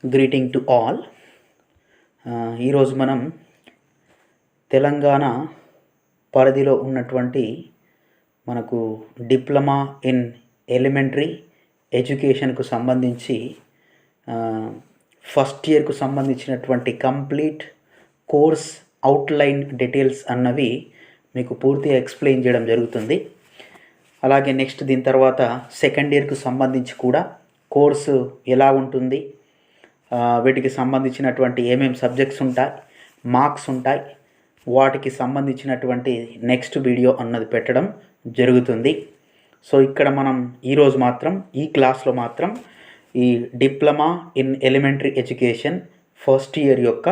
Greeting to all. ఈరోజు మనం తెలంగాణ పరిధిలో ఉన్నటువంటి మనకు డిప్లొమా ఇన్ ఎలిమెంటరీ ఎడ్యుకేషన్కు సంబంధించి ఫస్ట్ ఇయర్కు సంబంధించినటువంటి కంప్లీట్ కోర్స్ అవుట్లైన్ డీటెయిల్స్ అన్నవి మీకు పూర్తిగా ఎక్స్ప్లెయిన్ చేయడం జరుగుతుంది. అలాగే నెక్స్ట్ దీని తర్వాత సెకండ్ ఇయర్కు సంబంధించి కూడా కోర్సు ఎలా ఉంటుంది, వీటికి సంబంధించినటువంటి ఏమేమి సబ్జెక్ట్స్ ఉంటాయి, మార్క్స్ ఉంటాయి, వాటికి సంబంధించినటువంటి నెక్స్ట్ వీడియో అన్నది పెట్టడం జరుగుతుంది. సో ఇక్కడ మనం ఈరోజు మాత్రం ఈ క్లాస్లో మాత్రం ఈ diploma in elementary education first year యొక్క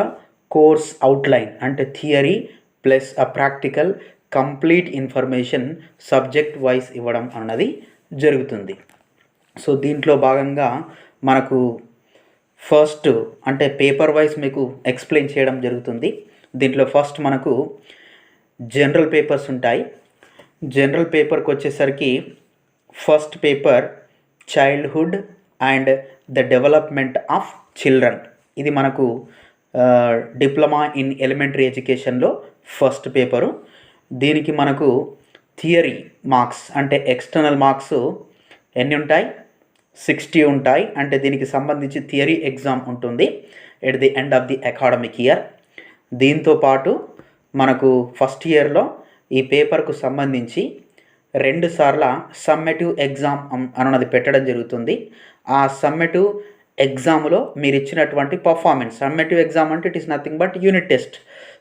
కోర్స్ అవుట్లైన్ అంటే థియరీ ప్లస్ అ practical complete information subject wise ఇవ్వడం అన్నది జరుగుతుంది. సో దీంట్లో భాగంగా మనకు ఫస్ట్ అంటే పేపర్ వైజ్ మీకు ఎక్స్ప్లెయిన్ చేయడం జరుగుతుంది. దీంట్లో ఫస్ట్ మనకు జనరల్ పేపర్స్ ఉంటాయి. జనరల్ పేపర్కి వచ్చేసరికి first paper childhood and the development of children. ఇది మనకు డిప్లొమా ఇన్ ఎలిమెంటరీ ఎడ్యుకేషన్లో ఫస్ట్ పేపరు. దీనికి మనకు థియరీ మార్క్స్ అంటే ఎక్స్టర్నల్ మార్క్స్ ఎన్ని ఉంటాయి? 60 ఉంటాయి. అంటే దీనికి సంబంధించి థియరీ ఎగ్జామ్ ఉంటుంది at the end of the academic year. దీంతో పాటు మనకు ఫస్ట్ ఇయర్లో ఈ పేపర్కు సంబంధించి 2 సార్ల సమ్మేటివ్ ఎగ్జామ్ అన్నది పెట్టడం జరుగుతుంది. ఆ సమ్మేటివ్ ఎగ్జామ్లో మీరు ఇచ్చినటువంటి పర్ఫార్మెన్స్, సమ్మేటివ్ ఎగ్జామ్ అంటే it is nothing but unit test.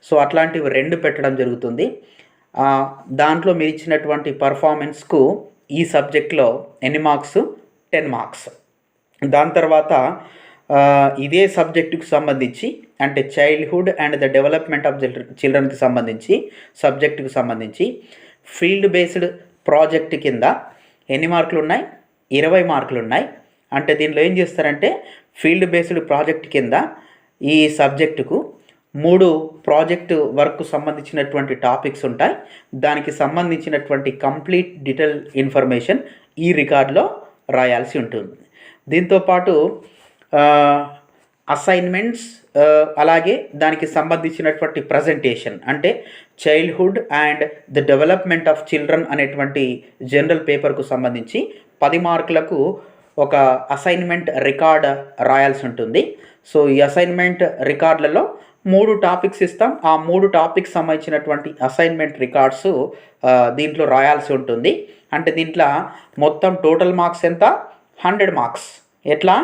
So అట్లాంటివి 2 పెట్టడం జరుగుతుంది. దాంట్లో మీరు ఇచ్చినటువంటి పర్ఫార్మెన్స్కు ఈ సబ్జెక్ట్లో ఎన్ని మార్క్స్? 10 మార్క్స్. దాని తర్వాత ఇదే సబ్జెక్టుకు సంబంధించి అంటే childhood and the development of చిల్డ్రన్కి సంబంధించి సబ్జెక్టుకు సంబంధించి ఫీల్డ్ బేస్డ్ ప్రాజెక్ట్ కింద ఎన్ని మార్కులు ఉన్నాయి? 20 మార్కులు ఉన్నాయి. అంటే దీనిలో ఏం చేస్తారంటే ఫీల్డ్ బేస్డ్ ప్రాజెక్ట్ కింద ఈ సబ్జెక్టుకు 3 ప్రాజెక్టు వర్క్ సంబంధించినటువంటి టాపిక్స్ ఉంటాయి. దానికి సంబంధించినటువంటి కంప్లీట్ డీటెయిల్ ఇన్ఫర్మేషన్ ఈ రికార్డులో రాయాల్సి ఉంటుంది. దీంతోపాటు అసైన్మెంట్స్, అలాగే దానికి సంబంధించినటువంటి ప్రజెంటేషన్ అంటే childhood and the development of children అనేటువంటి జనరల్ పేపర్కు సంబంధించి 10 మార్కులకు ఒక అసైన్మెంట్ రికార్డ్ రాయాల్సి ఉంటుంది. సో ఈ అసైన్మెంట్ రికార్డులలో 3 టాపిక్స్ ఇస్తాం. ఆ 3 టాపిక్స్ సంబంధించినటువంటి అసైన్మెంట్ రికార్డ్స్ దీంట్లో రాయాల్సి ఉంటుంది. అంటే దీంట్లో మొత్తం టోటల్ మార్క్స్ ఎంత? 100 మార్క్స్. ఎట్లా?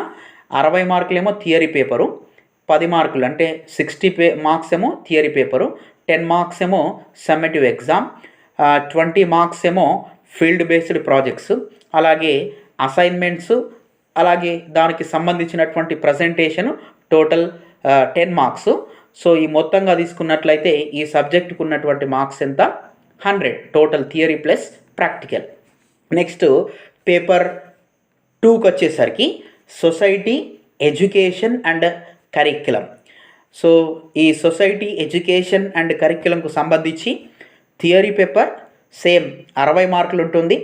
60 మార్కులేమో థియరీ పేపరు, 10 మార్కులు అంటే 60 మార్క్స్ ఏమో థియరీ పేపరు, 10 మార్క్స్ ఏమో సమ్మేటివ్ ఎగ్జామ్, 20 మార్క్స్ ఏమో ఫీల్డ్ బేస్డ్ ప్రాజెక్ట్స్, అలాగే అసైన్మెంట్స్, అలాగే దానికి సంబంధించినటువంటి ప్రజెంటేషన్ టోటల్ 10 మార్క్స్. సో ఈ మొత్తంగా తీసుకున్నట్లయితే ఈ సబ్జెక్టుకు ఉన్నటువంటి మార్క్స్ ఎంత? 100 total theory plus practical. Next paper 2కి వచ్చేసరికి society education and curriculum. So ఈ సొసైటీ ఎడ్యుకేషన్ అండ్ కరిక్యులంకు సంబంధించి థియరీ పేపర్ సేమ్ 60 మార్కులు ఉంటుంది.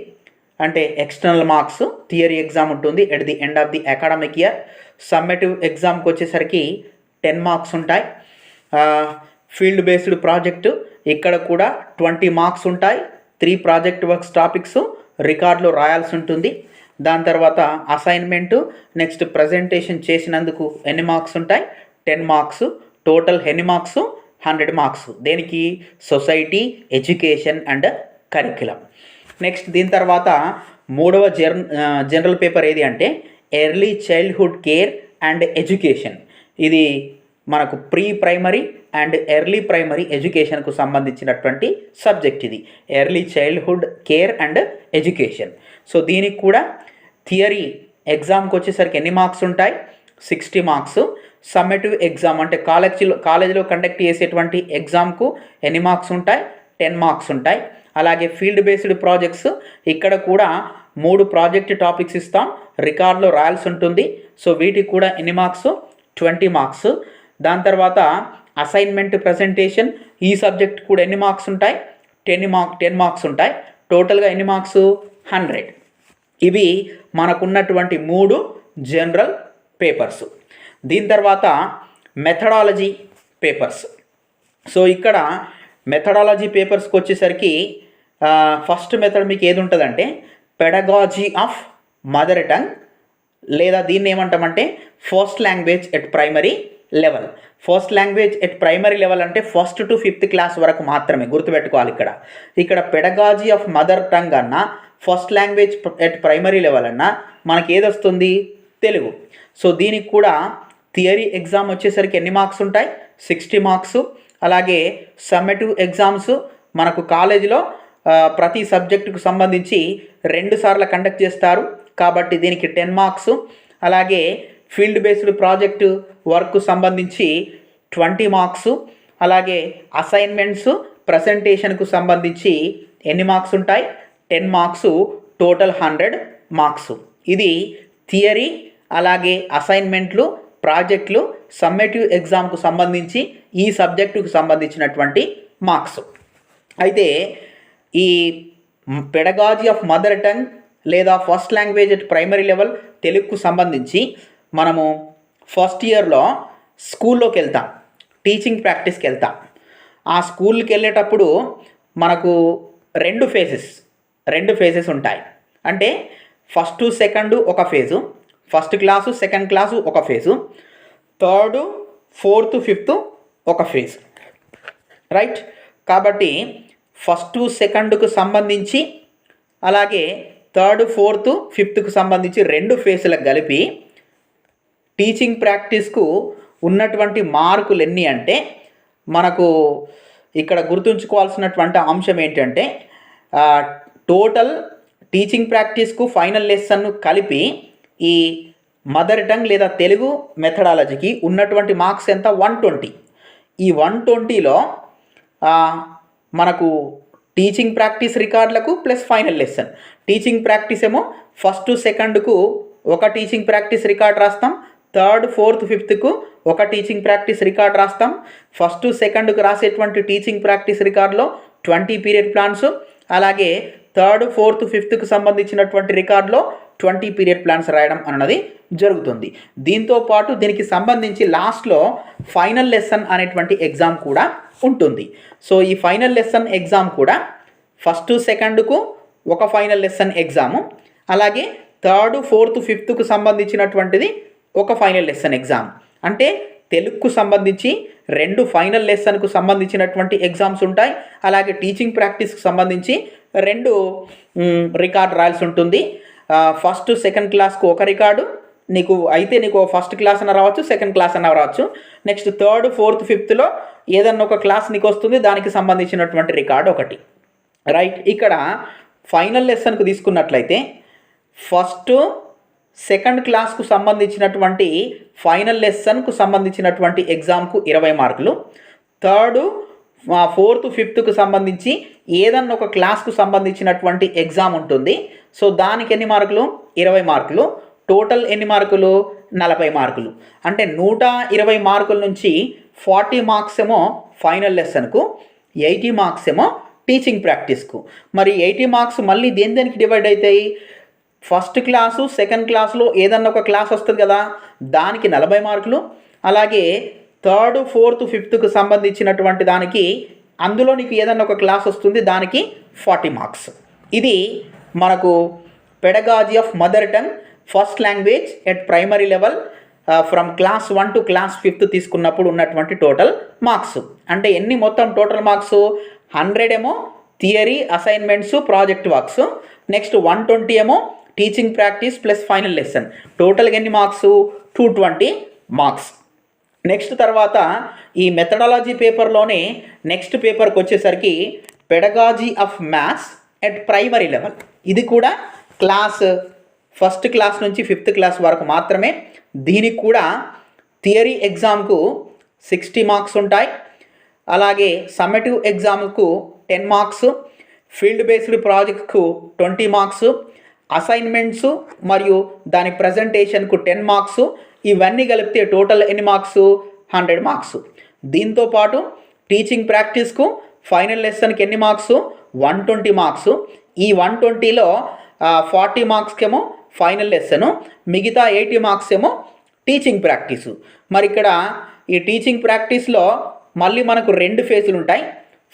అంటే ఎక్స్టర్నల్ మార్క్స్ థియరీ ఎగ్జామ్ ఉంటుంది at the end of the academic year. Summative ఎగ్జామ్కి వచ్చేసరికి 10 మార్క్స్ ఉంటాయి. ఫీల్డ్ బేస్డ్ ప్రాజెక్టు ఇక్కడ కూడా 20 మార్క్స్ ఉంటాయి. 3 ప్రాజెక్ట్ వర్క్స్ టాపిక్స్ రికార్డులో రాయాల్సి ఉంటుంది. దాని తర్వాత అసైన్మెంటు, నెక్స్ట్ ప్రజెంటేషన్ చేసినందుకు ఎన్ని మార్క్స్ ఉంటాయి? 10 మార్క్స్. టోటల్ ఎన్ని మార్క్స్? 100 మార్క్స్. దేనికి? Society education and curriculum. Next దీని తర్వాత 3వ జనరల్ పేపర్ ఏది అంటే early childhood care and education. ఇది మనకు pre primary and early primary ఎడ్యుకేషన్కు సంబంధించినటువంటి సబ్జెక్ట్. ఇది early childhood care and education. So దీనికి కూడా థియరీ ఎగ్జామ్కి వచ్చేసరికి ఎన్ని మార్క్స్ ఉంటాయి? 60 మార్క్స్. సమ్మేటివ్ ఎగ్జామ్ అంటే కాలేజీలో కండక్ట్ చేసేటువంటి ఎగ్జామ్కు ఎన్ని మార్క్స్ ఉంటాయి? 10 మార్క్స్ ఉంటాయి. అలాగే ఫీల్డ్ బేస్డ్ ప్రాజెక్ట్స్ ఇక్కడ కూడా 3 ప్రాజెక్ట్ టాపిక్స్ ఇస్తాం, రికార్డులో రాయాల్సి ఉంటుంది. సో వీటికి కూడా ఎన్ని మార్క్స్? 20 మార్క్స్. దాని తర్వాత అసైన్మెంట్ ప్రజెంటేషన్ ఈ సబ్జెక్ట్ కూడా ఎన్ని మార్క్స్ ఉంటాయి? 10 మార్క్స్ ఉంటాయి. టోటల్గా ఎన్ని మార్క్స్? 100. ఇవి మనకున్నటువంటి 3 జనరల్ పేపర్స్. దీని తర్వాత మెథడాలజీ పేపర్స్. సో ఇక్కడ మెథడాలజీ పేపర్స్కి వచ్చేసరికి ఫస్ట్ మెథడ్ మీకు ఏది ఉంటుందంటే పెడగాజీ ఆఫ్ మదర్ టంగ్, లేదా దీన్ని ఏమంటామంటే first language at primary level. First language at primary level అంటే 1st to 5th క్లాస్ వరకు మాత్రమే గుర్తుపెట్టుకోవాలి. ఇక్కడ పెడగాజీ ఆఫ్ మదర్ టంగ్ అన్న first language at primary level అన్న మనకి ఏది వస్తుంది? తెలుగు. సో దీనికి కూడా థియరీ ఎగ్జామ్ వచ్చేసరికి ఎన్ని మార్క్స్ ఉంటాయి? 60 మార్క్స్. అలాగే సమ్మేటివ్ ఎగ్జామ్స్ మనకు కాలేజీలో ప్రతి సబ్జెక్టుకు సంబంధించి 2 సార్లు కండక్ట్ చేస్తారు కాబట్టి దీనికి 10 మార్క్స్. అలాగే ఫీల్డ్ బేస్డ్ ప్రాజెక్టు వర్క్ సంబంధించి 20 మార్క్స్. అలాగే అసైన్మెంట్స్ ప్రజెంటేషన్కు సంబంధించి ఎన్ని మార్క్స్ ఉంటాయి? 10 మార్క్స్. Total 100 marks. ఇది థియరీ, అలాగే అసైన్మెంట్లు, ప్రాజెక్టులు, సమ్మేటివ్ ఎగ్జామ్కు సంబంధించి ఈ సబ్జెక్టుకు సంబంధించినటువంటి మార్క్స్. అయితే ఈ పెడగాజీ ఆఫ్ మదర్ టంగ్ లేదా first language at primary level తెలుగుకు సంబంధించి మనము ఫస్ట్ ఇయర్లో స్కూల్లోకి వెళ్తాం, టీచింగ్ ప్రాక్టీస్కి వెళ్తాం. ఆ స్కూల్కి వెళ్ళేటప్పుడు మనకు రెండు ఫేజెస్ ఉంటాయి. అంటే ఫస్ట్ సెకండ్ ఒక phase, first class second class ఒక ఫేజు, 3rd 4th 5th ఒక ఫేజ్, రైట్. కాబట్టి ఫస్ట్ సెకండ్కు సంబంధించి అలాగే 3rd 4th 5th సంబంధించి 2 ఫేజ్లకు కలిపి టీచింగ్ ప్రాక్టీస్కు ఉన్నటువంటి మార్కులు ఎన్ని అంటే మనకు ఇక్కడ గుర్తుంచుకోవాల్సినటువంటి అంశం ఏంటంటే టోటల్ టీచింగ్ ప్రాక్టీస్కు ఫైనల్ లెసన్ను కలిపి ఈ మదర్ టంగ్ లేదా తెలుగు మెథడాలజీకి ఉన్నటువంటి మార్క్స్ ఎంత? 120. ఈ 120లో మనకు టీచింగ్ ప్రాక్టీస్ రికార్డులకు plus final lesson. Teaching practice ఏమో ఫస్ట్ సెకండ్కు ఒక టీచింగ్ ప్రాక్టీస్ రికార్డ్ రాస్తాం, 3rd 4th 5th ఒక టీచింగ్ ప్రాక్టీస్ రికార్డ్ రాస్తాం. ఫస్ట్ సెకండ్కు రాసేటువంటి టీచింగ్ ప్రాక్టీస్ రికార్డులో 20 పీరియడ్ ప్లాన్స్, అలాగే 3rd 4th 5th సంబంధించినటువంటి రికార్డులో 20 పీరియడ్ ప్లాన్స్ రాయడం అన్నది జరుగుతుంది. దీంతో పాటు దీనికి సంబంధించి లాస్ట్లో ఫైనల్ లెసన్ అనేటువంటి ఎగ్జామ్ కూడా ఉంటుంది. సో ఈ ఫైనల్ లెసన్ ఎగ్జామ్ కూడా ఫస్ట్ సెకండ్కు ఒక ఫైనల్ లెసన్ ఎగ్జాము, అలాగే 3rd 4th 5th సంబంధించినటువంటిది ఒక ఫైనల్ లెసన్ ఎగ్జామ్. అంటే తెలుగుకు సంబంధించి 2 ఫైనల్ లెసన్కు సంబంధించినటువంటి ఎగ్జామ్స్ ఉంటాయి. అలాగే టీచింగ్ ప్రాక్టీస్కి సంబంధించి 2 రికార్డ్ రాయాల్సి ఉంటుంది. ఫస్ట్ సెకండ్ క్లాస్కు ఒక రికార్డు నీకు ఫస్ట్ క్లాస్ అన్న రావచ్చు, సెకండ్ క్లాస్ అన్న రావచ్చు. నెక్స్ట్ 3rd 4th 5thలో ఏదన్నా ఒక క్లాస్ నీకు వస్తుంది, దానికి సంబంధించినటువంటి రికార్డు ఒకటి, రైట్. ఇక్కడ ఫైనల్ లెసన్కు తీసుకున్నట్లయితే ఫస్ట్ సెకండ్ క్లాస్కు సంబంధించినటువంటి ఫైనల్ లెసన్కు సంబంధించినటువంటి ఎగ్జామ్కు 20 మార్కులు, 3rd 4th 5th సంబంధించి ఏదన్నా ఒక క్లాస్కు సంబంధించినటువంటి ఎగ్జామ్ ఉంటుంది. సో దానికి ఎన్ని మార్కులు? 20 మార్కులు. టోటల్ ఎన్ని మార్కులు? 40 మార్కులు. అంటే 120 మార్కుల నుంచి 40 మార్క్స్ ఏమో ఫైనల్ లెసన్కు, 80 మార్క్స్ ఏమో టీచింగ్ ప్రాక్టీస్కు. మరి 80 మార్క్స్ మళ్ళీ దేనికి డివైడ్ అవుతాయి? ఫస్ట్ క్లాసు సెకండ్ క్లాసులో ఏదన్నా ఒక క్లాస్ వస్తుంది కదా, దానికి 40 మార్కులు. అలాగే 3rd 4th 5th సంబంధించినటువంటి దానికి అందులో నీకు ఏదన్నా ఒక క్లాస్ వస్తుంది, దానికి 40 మార్క్స్. ఇది మనకు pedagogy of mother tongue first language at primary level from class 1 to class 5th తీసుకున్నప్పుడు ఉన్నటువంటి టోటల్ మార్క్స్. అంటే ఎన్ని మొత్తం టోటల్ మార్క్స్? 100 ఏమో theory, assignments, project works. Next 120 ఏమో teaching practice plus final lesson. టోటల్గా ఎన్ని మార్క్స్? 220 మార్క్స్. నెక్స్ట్ తర్వాత ఈ మెథడాలజీ పేపర్లోనే నెక్స్ట్ పేపర్కి వచ్చేసరికి pedagogy of maths at primary level. ఇది కూడా ఫస్ట్ క్లాస్ నుంచి 5th క్లాస్ వరకు మాత్రమే. దీనికి కూడా థియరీ ఎగ్జామ్కు 60 మార్క్స్ ఉంటాయి. అలాగే సమ్మేటివ్ ఎగ్జామ్కు 10 మార్క్స్, ఫీల్డ్ బేస్డ్ ప్రాజెక్ట్కు 20 మార్క్స్, అసైన్మెంట్స్ మరియు దాని ప్రజెంటేషన్కు 10 మార్క్స్. ఇవన్నీ కలిపితే టోటల్ ఎన్ని మార్క్స్? 100 మార్క్స్. దీంతో పాటు టీచింగ్ ప్రాక్టీస్కు ఫైనల్ లెసన్కి ఎన్ని మార్క్స్? 120 మార్క్స్. ఈ 120లో 40 మార్క్స్కి ఏమో ఫైనల్ లెసను, మిగతా 80 మార్క్స్ ఏమో టీచింగ్ ప్రాక్టీసు. మరి ఇక్కడ ఈ టీచింగ్ ప్రాక్టీస్లో మళ్ళీ మనకు 2 ఫేజులు ఉంటాయి.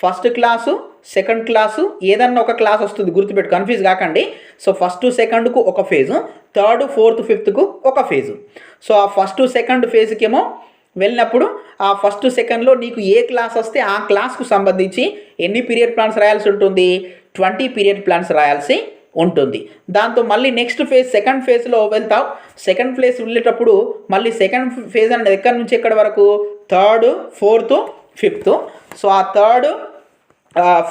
ఫస్ట్ క్లాసు, సెకండ్ క్లాసు, ఏదన్నా ఒక క్లాస్ వస్తుంది, గుర్తుపెట్టు, కన్ఫ్యూజ్ కాకండి. సో ఫస్ట్ సెకండ్కు ఒక ఫేజు, థర్డ్ ఫోర్త్ ఫిఫ్త్కు ఒక ఫేజు. సో ఆ ఫస్ట్ సెకండ్ ఫేజ్కేమో వెళ్ళినప్పుడు ఆ ఫస్ట్ సెకండ్లో నీకు ఏ క్లాస్ వస్తే ఆ క్లాస్కు సంబంధించి ఎన్ని పీరియడ్ ప్లాన్స్ రాయాల్సి ఉంటుంది, 20 పీరియడ్ ప్లాన్స్ రాయాల్సి ఉంటుంది. దాంతో మళ్ళీ నెక్స్ట్ ఫేజ్ సెకండ్ ఫేజ్లో వెళ్తావు. సెకండ్ ఫేజ్ వెళ్ళేటప్పుడు మళ్ళీ సెకండ్ ఫేజ్ అనేది ఎక్కడి నుంచి ఎక్కడి వరకు, థర్డ్, ఫోర్త్, ఫిఫ్త్. సో ఆ థర్డ్,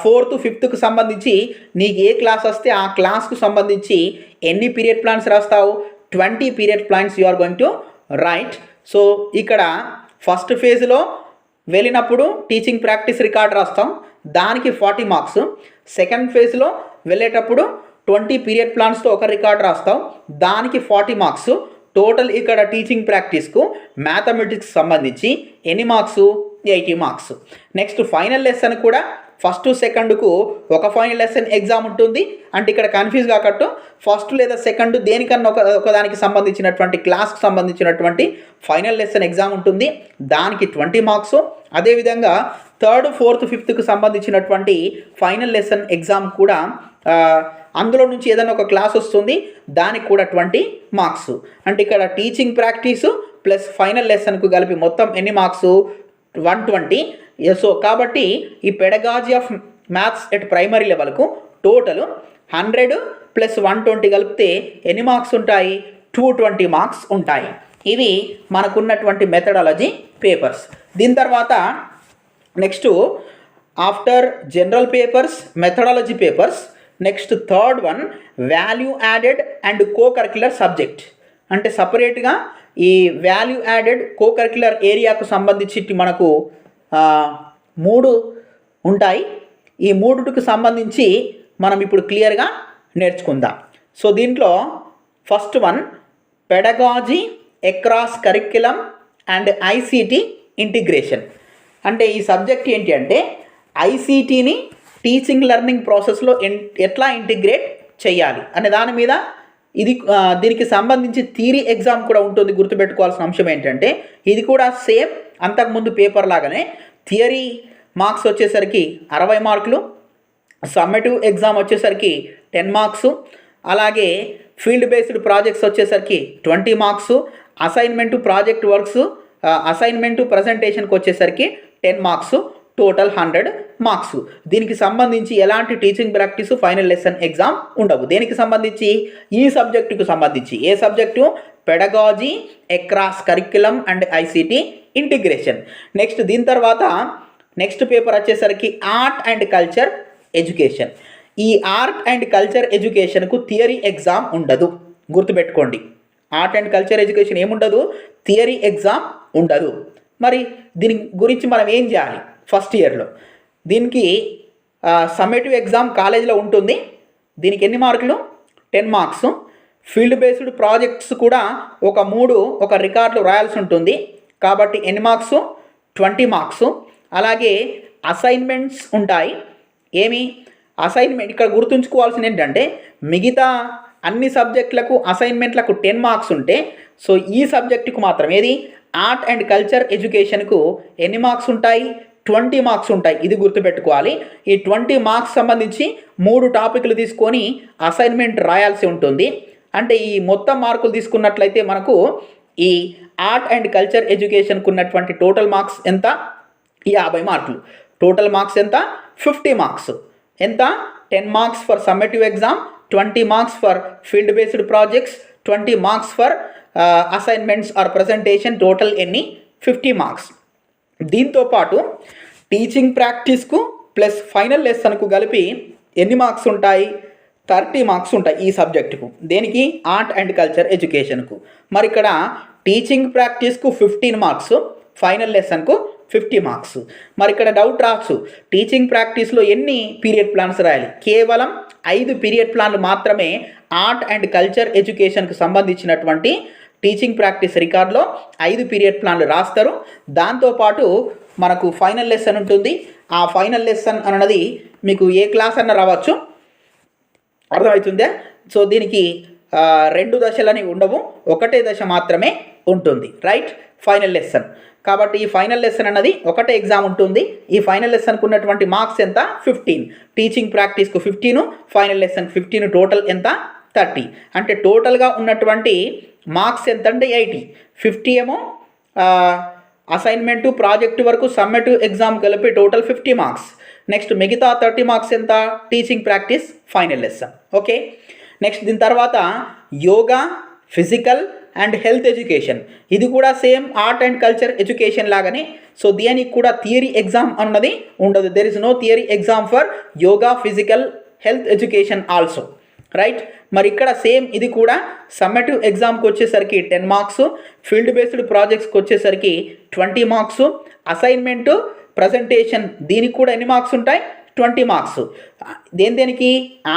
ఫోర్త్, ఫిఫ్త్కు సంబంధించి నీకు ఏ క్లాస్ వస్తే ఆ క్లాస్కు సంబంధించి ఎన్ని పీరియడ్ ప్లాన్స్ రాస్తావు, 20 period plans you are going to write. So ఇక్కడ ఫస్ట్ ఫేజ్లో వెళ్ళినప్పుడు టీచింగ్ ప్రాక్టీస్ రికార్డ్ రాస్తాం, దానికి 40 మార్క్స్. సెకండ్ ఫేజ్లో వెళ్ళేటప్పుడు 20 పీరియడ్ ప్లాన్స్తో ఒక రికార్డ్ రాస్తాం, దానికి 40 మార్క్స్. టోటల్ ఇక్కడ టీచింగ్ ప్రాక్టీస్కు మ్యాథమెటిక్స్ సంబంధించి ఎన్ని marks, 80 marks. Next final lesson కూడా ఫస్ట్ సెకండ్కు ఒక ఫైనల్ లెసన్ ఎగ్జామ్ ఉంటుంది. అంటే ఇక్కడ కన్ఫ్యూజ్ కాకట్టు ఫస్ట్ లేదా సెకండ్ దేనికన్నా ఒకదానికి సంబంధించినటువంటి క్లాస్కి సంబంధించినటువంటి ఫైనల్ లెసన్ ఎగ్జామ్ ఉంటుంది, దానికి 20 మార్క్స్. అదేవిధంగా థర్డ్, ఫోర్త్, ఫిఫ్త్కు సంబంధించినటువంటి ఫైనల్ లెసన్ ఎగ్జామ్ కూడా అందులో నుంచి ఏదైనా ఒక క్లాస్ వస్తుంది, దానికి కూడా 20 మార్క్స్. అంటే ఇక్కడ టీచింగ్ ప్రాక్టీసు ప్లస్ ఫైనల్ లెసన్కు కలిపి మొత్తం ఎన్ని మార్క్స్, 120. సో కాబట్టి ఈ pedagogy of maths at primary లెవెల్కు టోటల్ 100 ప్లస్ 120 కలిపితే ఎన్ని మార్క్స్ ఉంటాయి, 220 మార్క్స్ ఉంటాయి. ఇవి మనకున్నటువంటి మెథడాలజీ పేపర్స్. దీని తర్వాత next after general papers, methodology papers, next third one value added and co curricular subject. అంటే సపరేట్గా ఈ వాల్యూ యాడెడ్ కో కరిక్యులర్ ఏరియాకు సంబంధించి మనకు 3 ఉంటాయి. ఈ 3కి సంబంధించి మనం ఇప్పుడు క్లియర్గా నేర్చుకుందాం. సో దీంట్లో first one pedagogy across curriculum and ICT integration. అంటే ఈ సబ్జెక్ట్ ఏంటి అంటే ఐసీటీని టీచింగ్ లెర్నింగ్ ప్రాసెస్లో ఎట్లా ఇంటిగ్రేట్ చేయాలి అనే దాని మీద దీనికి సంబంధించి థియరీ ఎగ్జామ్ కూడా ఉంటుంది. గుర్తుపెట్టుకోవాల్సిన అంశం ఏంటంటే ఇది కూడా సేమ్ అంతకుముందు పేపర్ లాగానే థియరీ మార్క్స్ వచ్చేసరికి 60 మార్కులు, సమ్మేటివ్ ఎగ్జామ్ వచ్చేసరికి 10 మార్క్స్, అలాగే ఫీల్డ్ బేస్డ్ ప్రాజెక్ట్స్ వచ్చేసరికి 20 marks, assignment project works, assignment ప్రజెంటేషన్కి వచ్చేసరికి 10 మార్క్స్, టోటల్ 100 మార్క్స్. దీనికి సంబంధించి ఎలాంటి teaching practice, final lesson exam ఉండవు. దేనికి సంబంధించి, ఈ సబ్జెక్టుకు సంబంధించి. ఏ subject, pedagogy across curriculum and ICT integration. Next దీని తర్వాత నెక్స్ట్ పేపర్ వచ్చేసరికి ఆర్ట్ అండ్ కల్చర్ ఎడ్యుకేషన్. ఈ ఆర్ట్ అండ్ కల్చర్ ఎడ్యుకేషన్కు థియరీ ఎగ్జామ్ ఉండదు, గుర్తుపెట్టుకోండి. ఆర్ట్ అండ్ కల్చర్ ఎడ్యుకేషన్ ఏముండదు, థియరీ ఎగ్జామ్ ఉండదు. మరి దీని గురించి మనం ఏం చేయాలి, ఫస్ట్ ఇయర్లో దీనికి సమ్మేటివ్ ఎగ్జామ్ కాలేజీలో ఉంటుంది. దీనికి ఎన్ని మార్కులు, 10 మార్క్స్. ఫీల్డ్ బేస్డ్ ప్రాజెక్ట్స్ కూడా ఒక 3 ఒక రికార్డులు రాయాల్సి ఉంటుంది, కాబట్టి ఎన్ని మార్క్స్, 20 మార్క్స్. అలాగే అసైన్మెంట్స్ ఉంటాయి. ఏమి అసైన్మెంట్, ఇక్కడ గుర్తుంచుకోవాల్సింది ఏంటంటే మిగతా అన్ని సబ్జెక్టులకు అసైన్మెంట్లకు 10 మార్క్స్ ఉంటే, సో ఈ సబ్జెక్టుకు మాత్రం ఏది, ఆర్ట్ అండ్ కల్చర్ ఎడ్యుకేషన్కు ఎన్ని మార్క్స్ ఉంటాయి, 20 మార్క్స్ ఉంటాయి. ఇది గుర్తుపెట్టుకోవాలి. ఈ 20 మార్క్స్ సంబంధించి 3 టాపిక్లు తీసుకొని అసైన్మెంట్ రాయాల్సి ఉంటుంది. అంటే ఈ మొత్తం మార్కులు తీసుకున్నట్లయితే మనకు ఈ ఆర్ట్ అండ్ కల్చర్ ఎడ్యుకేషన్కు ఉన్నటువంటి టోటల్ మార్క్స్ ఎంత, 50 మార్కులు. టోటల్ మార్క్స్ ఎంత, 50 మార్క్స్. ఎంత, 10 marks for summative exam, 20 marks for field based projects, 20 marks for assignments or presentation. Total ఎన్ని, 50 మార్క్స్. దీంతో పాటు టీచింగ్ ప్రాక్టీస్కు ప్లస్ ఫైనల్ లెసన్కు కలిపి ఎన్ని మార్క్స్ ఉంటాయి, 30 మార్క్స్ ఉంటాయి ఈ సబ్జెక్టుకు. దేనికి, ఆర్ట్ అండ్ కల్చర్ ఎడ్యుకేషన్కు. మరి ఇక్కడ టీచింగ్ ప్రాక్టీస్కు 15 మార్క్స్, ఫైనల్ లెసన్కు 50 మార్క్స్. మరి ఇక్కడ డౌట్ రావచ్చు, టీచింగ్ ప్రాక్టీస్లో ఎన్ని పీరియడ్ ప్లాన్స్ రాయాలి? కేవలం 5 పీరియడ్ ప్లాన్లు మాత్రమే ఆర్ట్ అండ్ కల్చర్ ఎడ్యుకేషన్కు సంబంధించినటువంటి టీచింగ్ ప్రాక్టీస్ రికార్డులో 5 పీరియడ్ ప్లాన్లు రాస్తారు. దాంతోపాటు మనకు ఫైనల్ లెసన్ ఉంటుంది. ఆ ఫైనల్ లెసన్ అన్నది మీకు ఏ క్లాస్ అన్న రావచ్చు, అర్థమవుతుందా? సో దీనికి 2 దశలని ఉండవు, ఒకటే దశ మాత్రమే ఉంటుంది, రైట్. ఫైనల్ లెసన్ కాబట్టి ఈ ఫైనల్ లెసన్ అన్నది ఒకటే ఎగ్జామ్ ఉంటుంది. ఈ ఫైనల్ లెసన్కు ఉన్నటువంటి మార్క్స్ ఎంత 15, టీచింగ్ ప్రాక్టీస్కు 15, ఫైనల్ లెసన్ 15, టోటల్ ఎంత 30. అంటే టోటల్గా ఉన్నటువంటి మార్క్స్ ఎంత అంటే 80, 50 ఏమో అసైన్మెంటు ప్రాజెక్టు వరకు సమ్మేటివ్ ఎగ్జామ్ కలిపి టోటల్ 50 మార్క్స్. నెక్స్ట్ మిగతా 30 మార్క్స్ ఎంత teaching practice final lesson. Okay, next దీని తర్వాత yoga, physical and health education. ఇది కూడా same art and culture education లాగానే. సో దీనికి కూడా థియరీ ఎగ్జామ్ అన్నది ఉండదు. There is no theory exam for yoga, physical, health education also, right. మరి ఇక్కడ సేమ్ ఇది కూడా సమ్మేటివ్ ఎగ్జామ్కి వచ్చేసరికి 10 మార్క్స్, ఫీల్డ్ బేస్డ్ ప్రాజెక్ట్స్కి వచ్చేసరికి 20 మార్క్స్, అసైన్మెంటు ప్రజెంటేషన్ దీనికి కూడా ఎన్ని మార్క్స్ ఉంటాయి 20 మార్క్స్. దేనికి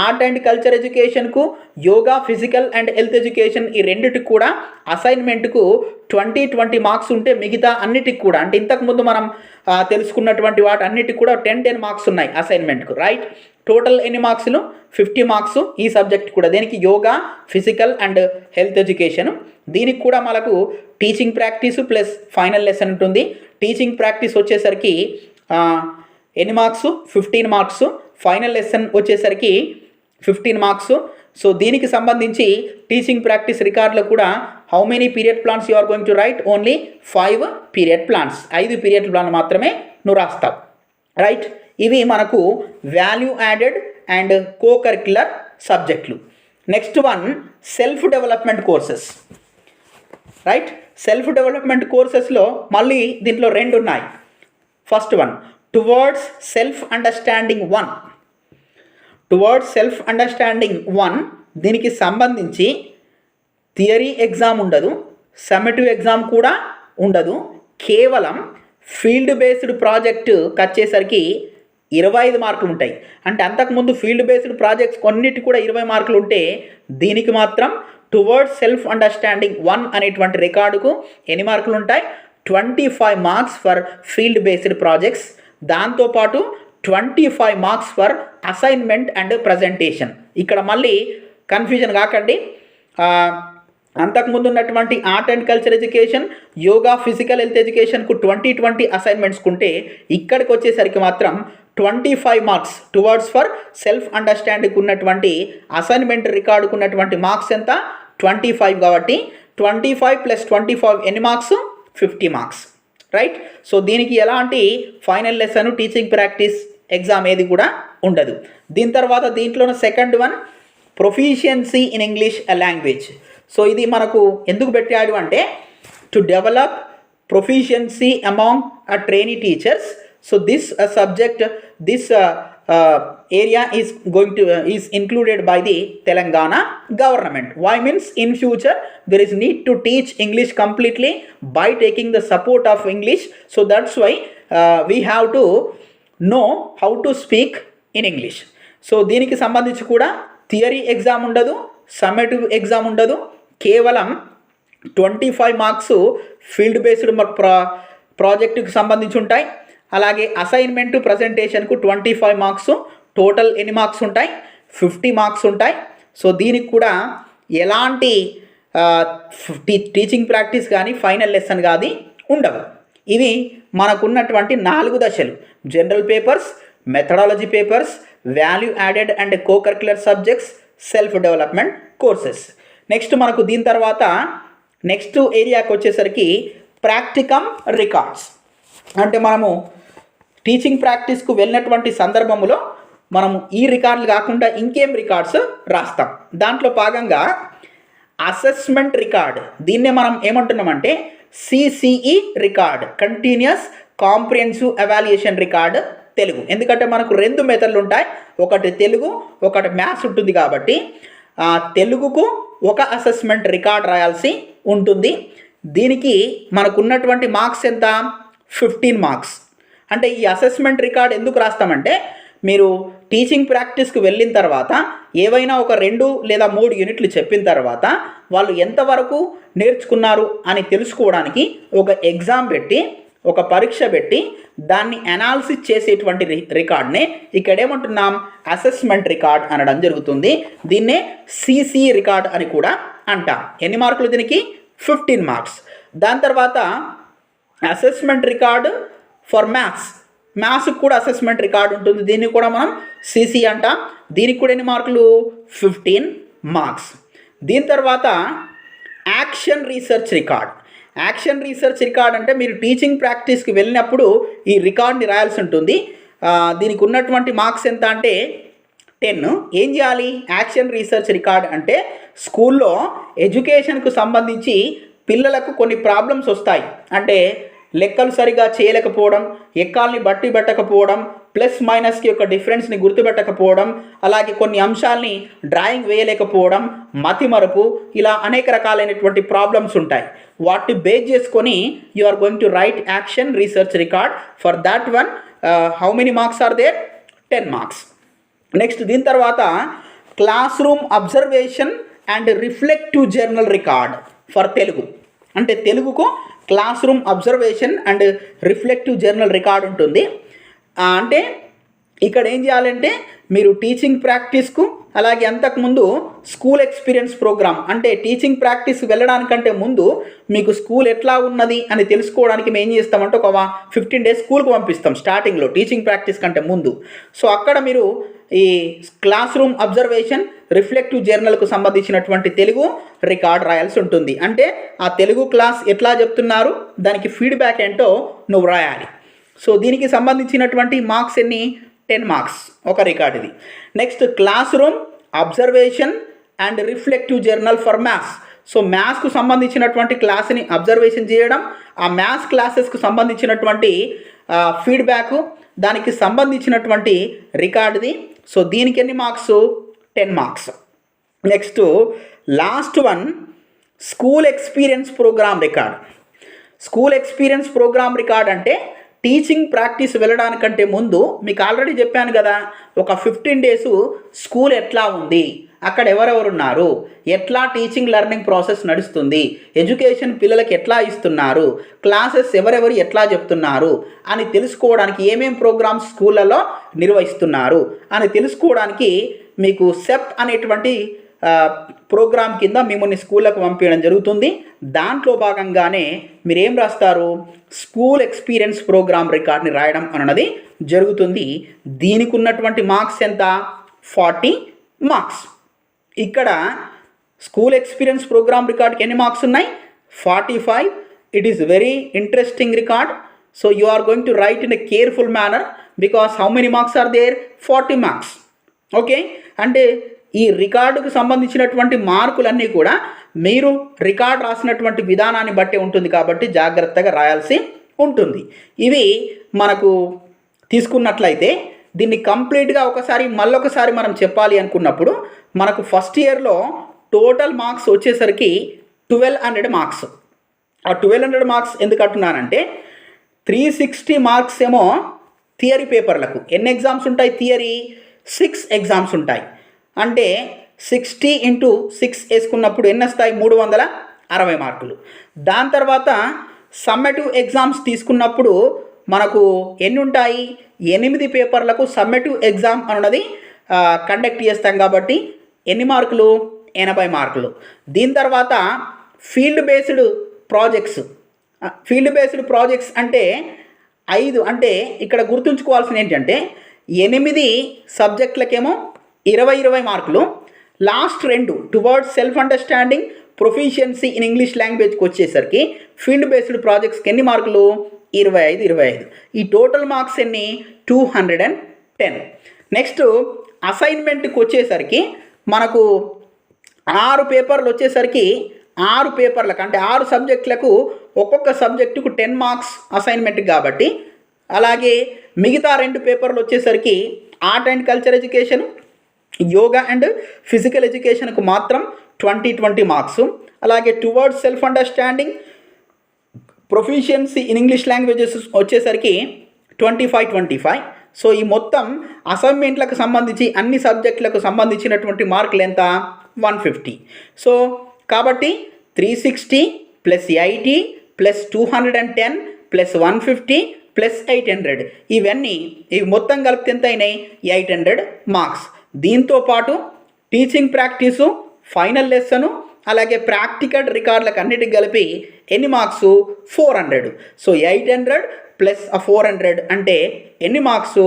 ఆర్ట్ అండ్ కల్చర్ ఎడ్యుకేషన్కు, yoga, physical and health education ఈ రెండిటికి కూడా అసైన్మెంట్కు 20 మార్క్స్ ఉంటే మిగతా అన్నిటికి కూడా అంటే ఇంతకుముందు మనం తెలుసుకున్నటువంటి వాటి అన్నిటికి కూడా 10 మార్క్స్ ఉన్నాయి అసైన్మెంట్కు, రైట్. టోటల్ ఎన్ని మార్క్స్లు 50 మార్క్స్ ఈ సబ్జెక్ట్ కూడా. దేనికి yoga, physical and health education. దీనికి కూడా మనకు teaching practice plus final lesson ఉంటుంది. టీచింగ్ ప్రాక్టీస్ వచ్చేసరికి ఎన్ని మార్క్స్ 15 మార్క్స్, ఫైనల్ లెసన్ వచ్చేసరికి 15 మార్క్స్. సో దీనికి సంబంధించి టీచింగ్ ప్రాక్టీస్ రికార్డులో కూడా how many period plans you are going to write, only 5 period plans, 5 period plan మాత్రమే నువ్వు రాస్తావు, రైట్. ఇవి మనకు value added and co curricular సబ్జెక్టులు. Next one self development courses, right. Self development కోర్సెస్లో మళ్ళీ దీంట్లో 2 ఉన్నాయి. First one towards self understanding 1. Towards self understanding 1 దీనికి సంబంధించి థియరీ ఎగ్జామ్ ఉండదు, సమ్మేటివ్ ఎగ్జామ్ కూడా ఉండదు. కేవలం ఫీల్డ్ బేస్డ్ ప్రాజెక్టు వచ్చేసరికి 25 మార్కులు ఉంటాయి. అంటే అంతకుముందు ఫీల్డ్ బేస్డ్ ప్రాజెక్ట్స్ కొన్నిటి కూడా 20 మార్కులు ఉంటే దీనికి మాత్రం టువర్డ్స్ సెల్ఫ్ అండర్స్టాండింగ్ 1 అనేటువంటి రికార్డుకు ఎన్ని మార్కులు ఉంటాయి 25 marks for field based projects. దాంతోపాటు 25 marks for assignment and presentation. ఇక్కడ మళ్ళీ కన్ఫ్యూజన్ కాకండి. అంతకుముందు ఉన్నటువంటి art and culture education, yoga, physical health ఎడ్యుకేషన్కు 20 అసైన్మెంట్స్కి ఉంటే ఇక్కడికి వచ్చేసరికి మాత్రం 25 marks towards for self understanding ఉన్నటువంటి అసైన్మెంట్ రికార్డుకు ఉన్నటువంటి మార్క్స్ ఎంత 25 కాబట్టి 25 + 25 ఎన్ని మార్క్స్ 50 మార్క్స్, రైట్. సో దీనికి ఎలాంటి final lesson teaching practice exam ఏది కూడా ఉండదు. దీని తర్వాత దీంట్లోనే second one proficiency in English language. So ఇది మనకు ఎందుకు పెట్టాడు అంటే to develop proficiency among trainee teachers. So this subject this area is included by the Telangana government. Why means in future there is need to teach English completely by taking the support of English. So that's why we have to know how to speak in English. So దీనికి సంబంధించి కూడా theory exam ఉండదు, summative exam ఉండదు. కేవలం 25 marks field based ప్రాజెక్టుకు సంబంధించి ఉంటాయి. అలాగే అసైన్మెంటు ప్రజెంటేషన్కు 25 మార్క్స్, టోటల్ ఎన్ని మార్క్స్ ఉంటాయి 50 మార్క్స్ ఉంటాయి. సో దీనికి కూడా ఎలాంటి టీచింగ్ ప్రాక్టీస్ కానీ ఫైనల్ లెసన్ కానీ ఉండవు. ఇవి మనకున్నటువంటి 4 దశలు: general papers, methodology papers, value added and co curricular subjects, self development courses. Next మనకు దీని తర్వాత నెక్స్ట్ ఏరియాకి వచ్చేసరికి ప్రాక్టికమ్ రికార్డ్స్. అంటే మనము టీచింగ్ ప్రాక్టీస్కు వెళ్ళినటువంటి సందర్భంలో మనము ఈ రికార్డులు కాకుండా ఇంకేం రికార్డ్స్ రాస్తాం. దాంట్లో భాగంగా అసెస్మెంట్ రికార్డ్, దీన్నే మనం ఏమంటున్నామంటే CCE record, continuous comprehensive evaluation record Telugu. ఎందుకంటే మనకు 2 మెథడ్లు ఉంటాయి, ఒకటి తెలుగు, ఒకటి మ్యాథ్స్ ఉంటుంది. కాబట్టి తెలుగుకు ఒక అసెస్మెంట్ రికార్డ్ రాయాల్సి ఉంటుంది. దీనికి మనకున్నటువంటి మార్క్స్ ఎంత 15 మార్క్స్. అంటే ఈ అసెస్మెంట్ రికార్డ్ ఎందుకు రాస్తామంటే మీరు టీచింగ్ ప్రాక్టీస్కి వెళ్ళిన తర్వాత ఏవైనా ఒక 2 లేదా 3 యూనిట్లు చెప్పిన తర్వాత వాళ్ళు ఎంతవరకు నేర్చుకున్నారు అని తెలుసుకోవడానికి ఒక ఎగ్జామ్ పెట్టి, ఒక పరీక్ష పెట్టి దాన్ని అనాలిసిస్ చేసేటువంటి రికార్డ్నే ఇక్కడ ఏమంటున్నాం అసెస్మెంట్ రికార్డ్ అనడం జరుగుతుంది. దీన్నే సిసి రికార్డ్ అని కూడా అంటాం. ఎన్ని మార్కులు దీనికి 15 మార్క్స్. దాని తర్వాత అసెస్మెంట్ రికార్డు ఫర్ మ్యాథ్స్కి కూడా అసెస్మెంట్ రికార్డు ఉంటుంది. దీన్ని కూడా మనం సిసి అంటాం. దీనికి కూడా ఎన్ని మార్కులు? 15 మార్క్స్. దీని తర్వాత యాక్షన్ రీసెర్చ్ రికార్డ్ అంటే మీరు టీచింగ్ ప్రాక్టీస్కి వెళ్ళినప్పుడు ఈ రికార్డ్ని రాయాల్సి ఉంటుంది. దీనికి ఉన్నటువంటి మార్క్స్ ఎంత అంటే 10. ఏం చేయాలి? యాక్షన్ రీసెర్చ్ రికార్డ్ అంటే స్కూల్లో ఎడ్యుకేషన్కు సంబంధించి పిల్లలకు కొన్ని ప్రాబ్లమ్స్ వస్తాయి. అంటే లెక్కలు సరిగా చేయలేకపోవడం, ఎక్కాల్ని బట్టి పెట్టకపోవడం, ప్లస్ మైనస్కి యొక్క డిఫరెన్స్ని గుర్తుపెట్టకపోవడం, అలాగే కొన్ని అంశాలని డ్రాయింగ్ వేయలేకపోవడం, మతిమరుపు, ఇలా అనేక రకాలైనటువంటి ప్రాబ్లమ్స్ ఉంటాయి. వాటిని బేస్ చేసుకొని you are going to write action research record. For that one how many marks are there? 10 marks. Next దీని తర్వాత class room observation and reflective journal record for Telugu. అంటే తెలుగుకు class room observation and reflective journal record ఉంటుంది. అంటే ఇక్కడ ఏం చేయాలంటే మీరు టీచింగ్ ప్రాక్టీస్కు అలాగే అంతకుముందు స్కూల్ ఎక్స్పీరియన్స్ ప్రోగ్రామ్, అంటే టీచింగ్ ప్రాక్టీస్కి వెళ్ళడానికంటే ముందు మీకు స్కూల్ ఎట్లా ఉన్నది అని తెలుసుకోవడానికి మేము ఏం చేస్తామంటే ఒక 15 డేస్ స్కూల్కి పంపిస్తాం స్టార్టింగ్లో, టీచింగ్ ప్రాక్టీస్ కంటే ముందు. సో అక్కడ మీరు ఈ క్లాస్ రూమ్ అబ్జర్వేషన్ రిఫ్లెక్టివ్ జర్నల్కు సంబంధించినటువంటి తెలుగు రికార్డ్ రాయాల్సి ఉంటుంది. అంటే ఆ తెలుగు క్లాస్ ఎట్లా చెప్తున్నారు, దానికి ఫీడ్బ్యాక్ ఏంటో నువ్వు రాయాలి. సో దీనికి సంబంధించినటువంటి మార్క్స్ ఎన్ని? 10 మార్క్స్ ఒక రికార్డ్ ఇది. Next class room observation and reflective journal for maths. So మ్యాథ్స్కు సంబంధించినటువంటి క్లాస్ని అబ్జర్వేషన్ చేయడం, ఆ మ్యాథ్స్ క్లాసెస్కు సంబంధించినటువంటి ఫీడ్బ్యాక్, దానికి సంబంధించినటువంటి రికార్డుది. సో దీనికి ఎన్ని marks? 10 marks. Next last one school experience programme record అంటే టీచింగ్ ప్రాక్టీస్ వెళ్ళడానికంటే ముందు మీకు ఆల్రెడీ చెప్పాను కదా, ఒక 15 డేస్ స్కూల్ ఎట్లా ఉంది, అక్కడ ఎవరెవరు ఉన్నారు, ఎట్లా టీచింగ్ లెర్నింగ్ ప్రాసెస్ నడుస్తుంది, ఎడ్యుకేషన్ పిల్లలకి ఎట్లా ఇస్తున్నారు, క్లాసెస్ ఎవరెవరు ఎట్లా చెప్తున్నారు అని తెలుసుకోవడానికి, ఏమేం ప్రోగ్రామ్స్ స్కూళ్ళలో నిర్వహిస్తున్నారు అని తెలుసుకోవడానికి మీకు సెప్ అనేటువంటి ప్రోగ్రామ్ కింద మిమ్మల్ని స్కూళ్ళకు పంపించడం జరుగుతుంది. దాంట్లో భాగంగానే మీరు ఏం రాస్తారు? స్కూల్ ఎక్స్పీరియన్స్ ప్రోగ్రామ్ రికార్డ్ని రాయడం అన్నది జరుగుతుంది. దీనికి ఉన్నటువంటి మార్క్స్ ఎంత? 40 మార్క్స్. ఇక్కడ స్కూల్ ఎక్స్పీరియన్స్ ప్రోగ్రామ్ రికార్డ్కి ఎన్ని మార్క్స్ ఉన్నాయి? 45. It is very interesting record. So you are going to write in a careful manner because how many marks are there? 40 marks. Okay, అంటే ఈ రికార్డుకు సంబంధించినటువంటి మార్కులన్నీ కూడా మీరు రికార్డ్ రాసినటువంటి విధానాన్ని బట్టి ఉంటుంది కాబట్టి జాగ్రత్తగా రాయాల్సి ఉంటుంది. ఇవి మనకు తీసుకున్నట్లయితే దీన్ని కంప్లీట్గా మళ్ళొకసారి మనం చెప్పాలి అనుకున్నప్పుడు మనకు ఫస్ట్ ఇయర్లో టోటల్ మార్క్స్ వచ్చేసరికి 1200 మార్క్స్. ఆ 1200 మార్క్స్ ఎందుకు అంటున్నానంటే 360 మార్క్స్ ఏమో థియరీ పేపర్లకు. ఎన్ని ఎగ్జామ్స్ ఉంటాయి? థియరీ 6 ఎగ్జామ్స్ ఉంటాయి. అంటే 60 × 6 వేసుకున్నప్పుడు ఎన్ని వస్తాయి? 360 మార్కులు. దాని తర్వాత సమ్మేటివ్ ఎగ్జామ్స్ తీసుకున్నప్పుడు మనకు ఎన్ని ఉంటాయి? 8 పేపర్లకు సమ్మేటివ్ ఎగ్జామ్ అన్నది కండక్ట్ చేస్తాం కాబట్టి ఎన్ని మార్కులు? 80 మార్కులు. దీని తర్వాత ఫీల్డ్ బేస్డ్ ప్రాజెక్ట్స్ అంటే 5. అంటే ఇక్కడ గుర్తుంచుకోవాల్సిన ఏంటంటే 8 సబ్జెక్టులకేమో 20 మార్కులు. Last 2 towards self understanding, proficiency in English లాంగ్వేజ్కి వచ్చేసరికి ఫీల్డ్ బేస్డ్ ప్రాజెక్ట్స్కి ఎన్ని మార్కులు? 25. ఈ టోటల్ మార్క్స్ ఎన్ని? 210. నెక్స్ట్ అసైన్మెంట్కి వచ్చేసరికి మనకు 6 పేపర్లు వచ్చేసరికి 6 పేపర్లకు అంటే 6 సబ్జెక్టులకు ఒక్కొక్క సబ్జెక్టుకు 10 మార్క్స్ అసైన్మెంట్ కాబట్టి, అలాగే మిగతా 2 పేపర్లు వచ్చేసరికి art and culture education, yoga and physical ఎడ్యుకేషన్కు మాత్రం 20 మార్క్స్. అలాగే towards self understanding, proficiency in English languages వచ్చేసరికి 25. సో ఈ మొత్తం అసైన్మెంట్లకు సంబంధించి అన్ని సబ్జెక్టులకు సంబంధించినటువంటి మార్కులు ఎంత? 150. సో కాబట్టి 360 + 80 + 210 + 150 + 800 ఇవి మొత్తం కలిపితే ఎంత అయినాయి? 800 మార్క్స్. దీంతో పాటు టీచింగ్ ప్రాక్టీసు, ఫైనల్ లెసను, అలాగే ప్రాక్టికల్ రికార్డులకు అన్నిటికి కలిపి ఎన్ని మార్క్స్ 400. సో 800 ప్లస్ 400 అంటే ఎన్ని మార్క్స్?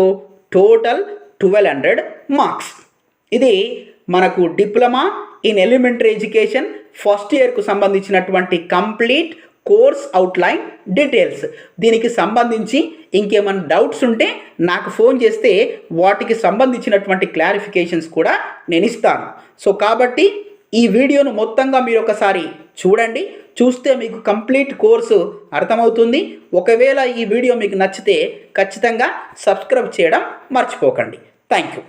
Total 1200 marks. ఇది మనకు diploma in elementary education first ఇయర్కు సంబంధించినటువంటి కంప్లీట్ కోర్స్ అవుట్లైన్ డీటెయిల్స్. దీనికి సంబంధించి ఇంకేమైనా డౌట్స్ ఉంటే నాకు ఫోన్ చేస్తే వాటికి సంబంధించినటువంటి క్లారిఫికేషన్స్ కూడా నేను ఇస్తాను. సో కాబట్టి ఈ వీడియోను మొత్తంగా మీరు ఒకసారి చూడండి. చూస్తే మీకు కంప్లీట్ కోర్సు అర్థమవుతుంది. ఒకవేళ ఈ వీడియో మీకు నచ్చితే ఖచ్చితంగా సబ్స్క్రైబ్ చేయడం మర్చిపోకండి. Thank you.